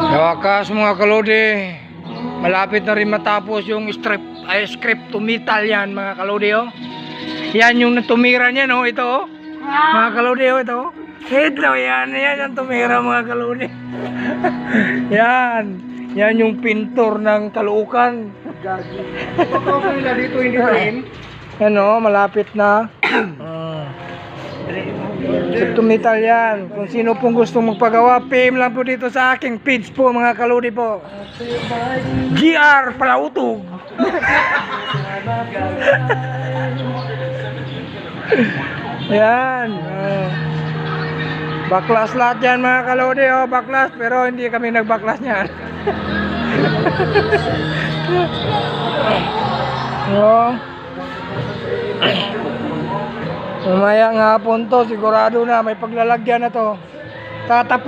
Sa wakas mga kalodi, malapit na rin matapos yung script to metal yan mga kalodi oh. Yan yung tumira niya no, ito oh. Mga kalodi oh, ito. Ito yan yung tumira mga kalodi. Yan yung pintor ng Caloocan. Ito nila dito hindi rin. Ano, malapit na. Script to metal yan. Kung sino pong gusto magpagawa, PM lang po dito sa aking page po mga kalodi po. GR Palautog. Yan. Baklas lahat yan mga kalodi oh, baklas, pero hindi kami nagbaklas niyan. Oh. Mamaya nga hapon to, sigurado na may paglalagyan na to. Tatapos